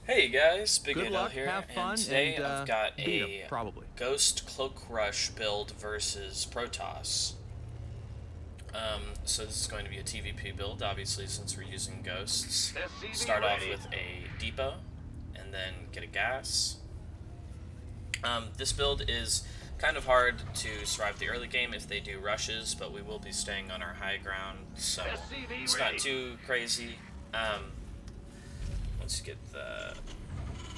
Hey guys, Big Good Adele luck, here, have and fun, today and I've got beat him, a probably. Ghost Cloak Rush build versus Protoss. So this is going to be a TVP build, obviously, since we're using ghosts. Start off with a depot, and then get a gas. This build is kind of hard to survive the early game if they do rushes, but we will be staying on our high ground, so it's not too crazy. Once you get the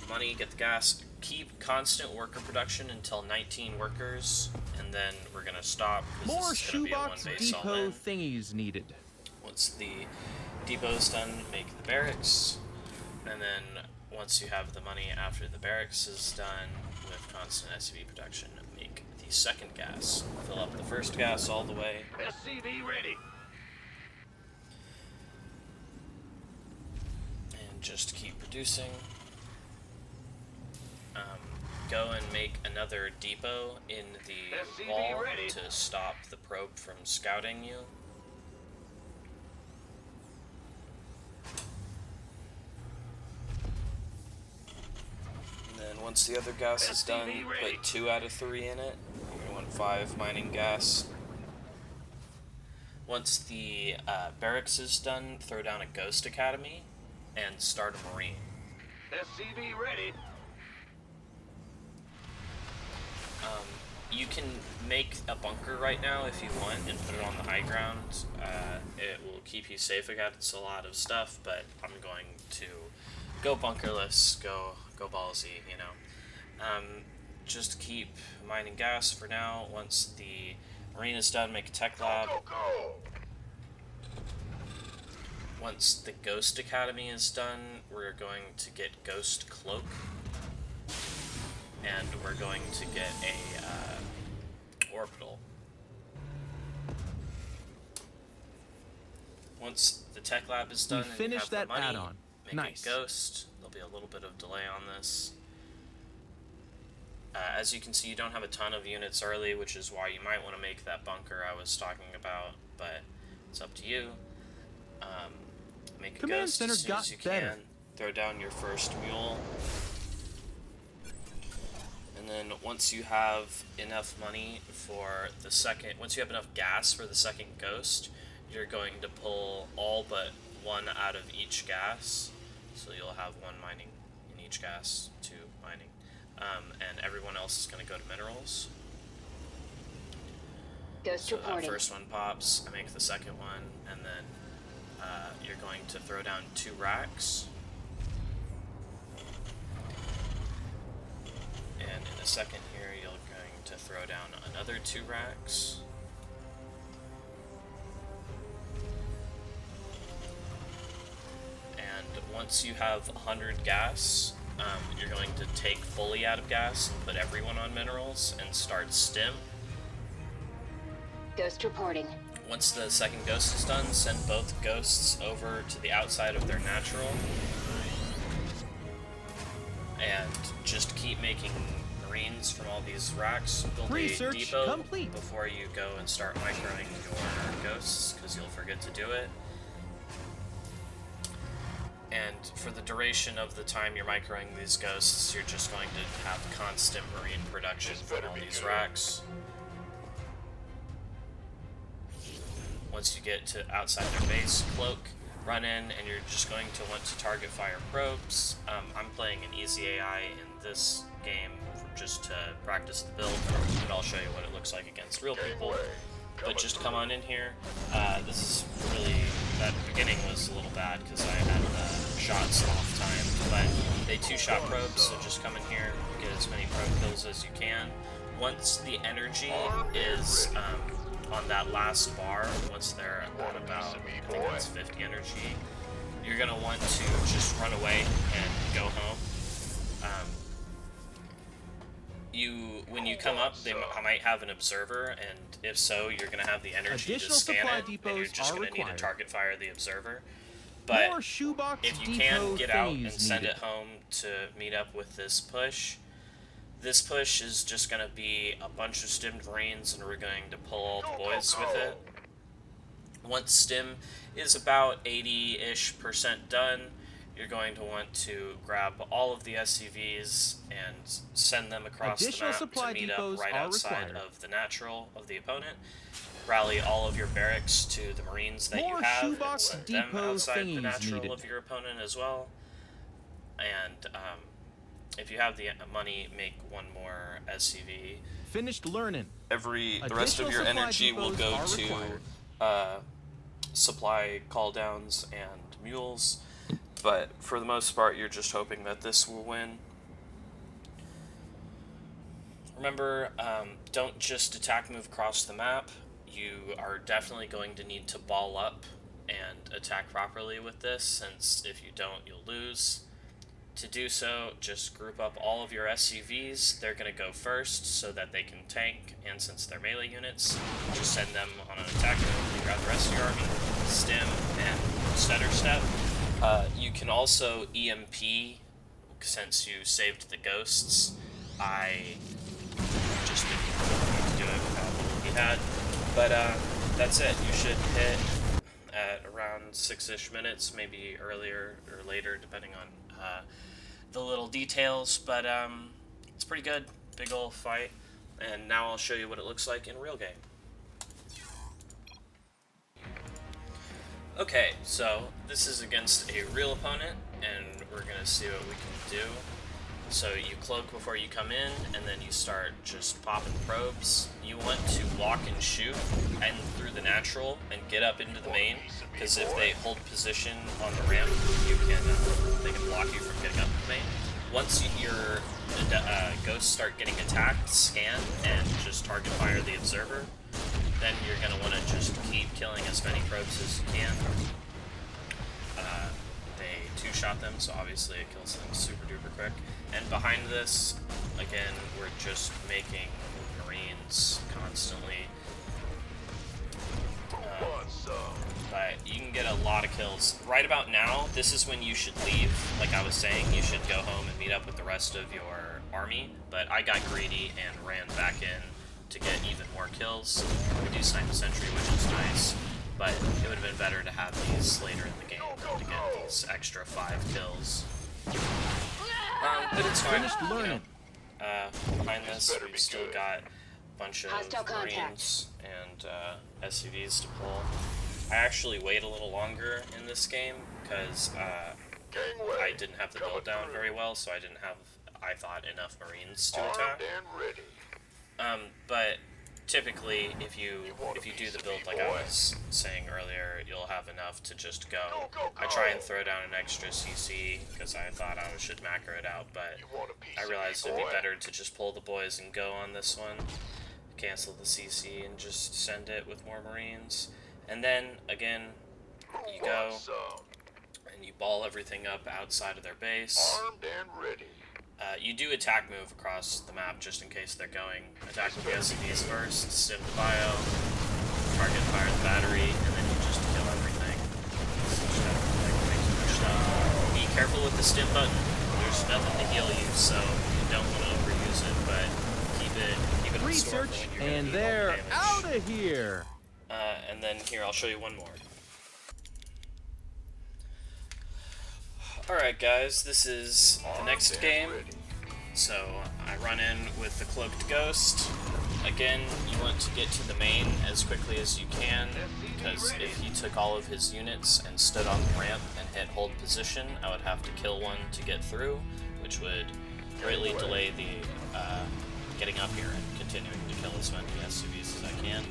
money, get the gas, keep constant worker production until 19 workers, and then we're gonna stop because More this is gonna be a shoebox one base all depot in. thingies needed. Once the depot's done, make the barracks, and then once you have the money after the barracks is done with constant SCV production, make the second gas. Fill up the first gas all the way. SCV ready. And just keep producing. Go and make another depot in the SCV wall ready. to stop the probe from scouting you. And then once the other gas is done, ready. put 2 out of 3 in it. You're going to want 5 mining gas. Once the barracks is done, throw down a Ghost Academy and start a Marine. SCV ready. You can make a bunker right now if you want and put it on the high ground. It will keep you safe against a lot of stuff, but I'm going to go bunkerless, go ballsy, you know. Just keep mining gas for now. Once the marine is done, make a tech lab. Go. Once the Ghost Academy is done, we're going to get Ghost Cloak. And we're going to get a orbital. Once the tech lab is done and you finished have the that money, add-on. make Nice. a ghost. There'll be a little bit of delay on this. As you can see, you don't have a ton of units early, which is why you might want to make that bunker I was talking about, but it's up to you. Make a Command ghost center as soon got as you better. can. Throw down your first mule. And then once you have enough money for the second, once you have enough gas for the second ghost, you're going to pull all but 1 out of each gas. So you'll have 1 mining in each gas, 2 mining. And everyone else is going to go to minerals. Ghost So that reporting. first one pops, I make the second one, and then you're going to throw down 2 racks. And in a second here, you're going to throw down another 2 racks. And once you have 100 gas, you're going to take fully out of gas and put everyone on minerals and start stim. Ghost reporting. Once the second ghost is done, send both ghosts over to the outside of their natural. And just keep making marines from all these racks. Build Research a depot complete. before you go and start microing your ghosts, because you'll forget to do it. And for the duration of the time you're microing these ghosts, you're just going to have constant marine production from all these racks. Once you get to outside their base, cloak, run in, and you're just going to want to target fire probes. I'm playing an easy AI in this game just to practice the build, but I'll show you what it looks like against real people. But just come on in here. This is really, that beginning was a little bad because I had the shots off timed, but they 2-shot probes, so just come in here, get as many probe kills as you can. Once the energy is on that last bar, once they're at about, I think it's 50 energy, you're going to want to just run away and go home. When you come up, they might have an observer, and if so, you're going to have the energy Additional to scan supply it, and you're depots just are going to need to required. target fire the observer. But More shoebox if you depot can get out and thingies send needed. it home to meet up with this push is just going to be a bunch of stimmed marines, and we're going to pull all the boys with it. Once stim is about 80-ish% done, you're going to want to grab all of the SCVs and send them across the Additional map supply to meet up depots right are outside required. of the natural of the opponent. Rally all of your barracks to the Marines that you More have and shoebox send them depot outside the thingies natural needed. of your opponent as well. And if you have the money, make one more SCV. Finished learning. The rest of your Additional energy will supply go depots are to required. supply call downs and mules, but for the most part you're just hoping that this will win. Remember, don't just attack move across the map. You are definitely going to need to ball up and attack properly with this, since if you don't, you'll lose. To do so, just group up all of your SCVs. They're going to go first so that they can tank, and since they're melee units, just send them on an attack move. You grab the rest of your army, stim, and stutter step. You can also EMP, since you saved the ghosts. I just didn't need to do it with how little he had. But that's it. You should hit at around 6-ish minutes, maybe earlier or later, depending on the little details, but it's pretty good. Big ol' fight, and now I'll show you what it looks like in real game. Okay, so this is against a real opponent, and we're gonna see what we can do. So you cloak before you come in, and then you start just popping probes. You want to walk and shoot and through the natural and get up into the main, because if they hold position on the ramp, they can block you from getting up to the main. Once your ghosts start getting attacked, scan and just target fire the observer. Then you're going to want to just keep killing as many probes as you can. They two-shot them, so obviously it kills them super duper quick. And behind this, again, we're just making Marines constantly. But you can get a lot of kills. Right about now, this is when you should leave. Like I was saying, you should go home and meet up with the rest of your army. But I got greedy and ran back in to get even more kills. We do snipe a sentry, which is nice. But it would have been better to have these later in the game to get these extra 5 kills. But it's fine. You know. Behind this, we've still got a bunch of Marines and SCVs to pull. I actually wait a little longer in this game because I didn't have the build down very well, so I didn't have, I thought, enough Marines to attack. But typically, if you do the build like I was saying earlier, you'll have enough to just go. I try and throw down an extra CC because I thought I should macro it out, but I realized it'd be better to just pull the boys and go on this one, cancel the CC, and just send it with more Marines. And then, again, you go and you ball everything up outside of their base. Armed and ready. You do attack move across the map just in case they're going. Attack with the SCVs first, stim the bio, target fire the battery, and then you just kill everything. So you gotta, like, make too much stuff. Be careful with the stim button. There's nothing to heal you, so you don't want to overuse it, but keep it in store for Research, when you're and gonna need all they're the damage. out of here. And then here, I'll show you one more. Alright guys, this is the next game. So, I run in with the Cloaked Ghost. Again, you want to get to the main as quickly as you can, because if he took all of his units and stood on the ramp and hit hold position, I would have to kill one to get through, which would greatly delay the getting up here and continuing to kill as many SCVs as I can.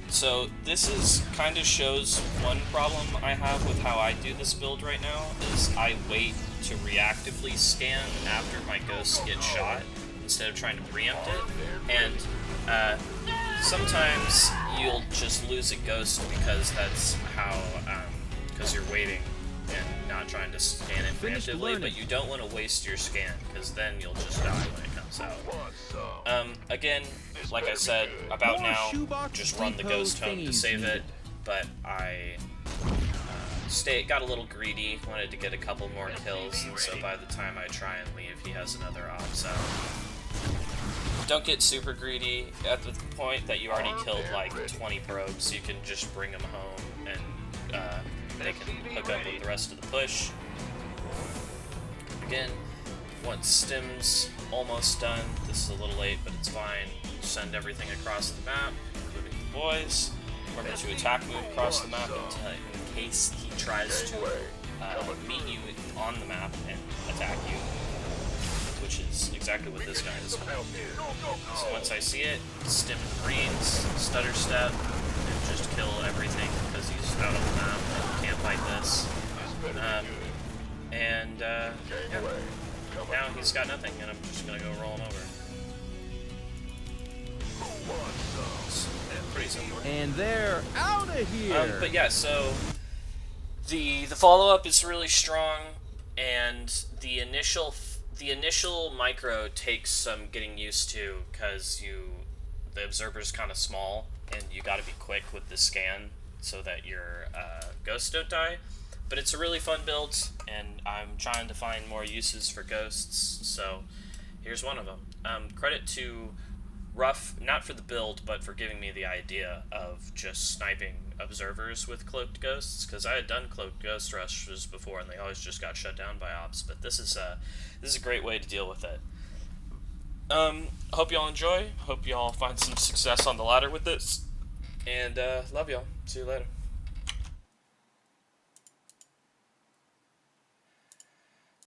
So this is kind of shows one problem I have with how I do this build right now, is I wait to reactively scan after my ghosts get shot instead of trying to preempt it, and sometimes you'll just lose a ghost because that's how, because you're waiting and not trying to scan it preemptively, but you don't want to waste your scan, because then you'll just die when it comes out. Again, like I said, about now, just run the ghost home to save it, but I got a little greedy, wanted to get a couple more kills, and so by the time I try and leave, he has another ops out. Don't get super greedy. At the point that you already killed like 20 probes, you can just bring them home and they can hook up with the rest of the push. Again, once stim's almost done, this is a little late, but it's fine. Send everything across the map, including the boys. Remember to attack move across the map in case he tries to meet you on the map and attack you, which is exactly what this guy is doing. So once I see it, stim and greens, stutter step, and just kill everything because he's out on the map and can't fight this. Yeah. Now he's got nothing, and I'm just gonna go rolling over. It's pretty simple. And they're out of here. But yeah, so the follow-up is really strong, and the initial micro takes some getting used to because the observer's kind of small, and you got to be quick with the scan so that your ghosts don't die. But it's a really fun build, and I'm trying to find more uses for ghosts, so here's one of them. Credit to Ruff, not for the build, but for giving me the idea of just sniping observers with cloaked ghosts, because I had done cloaked ghost rushes before, and they always just got shut down by ops, but this is a great way to deal with it. Hope y'all enjoy, hope y'all find some success on the ladder with this, and love y'all. See you later.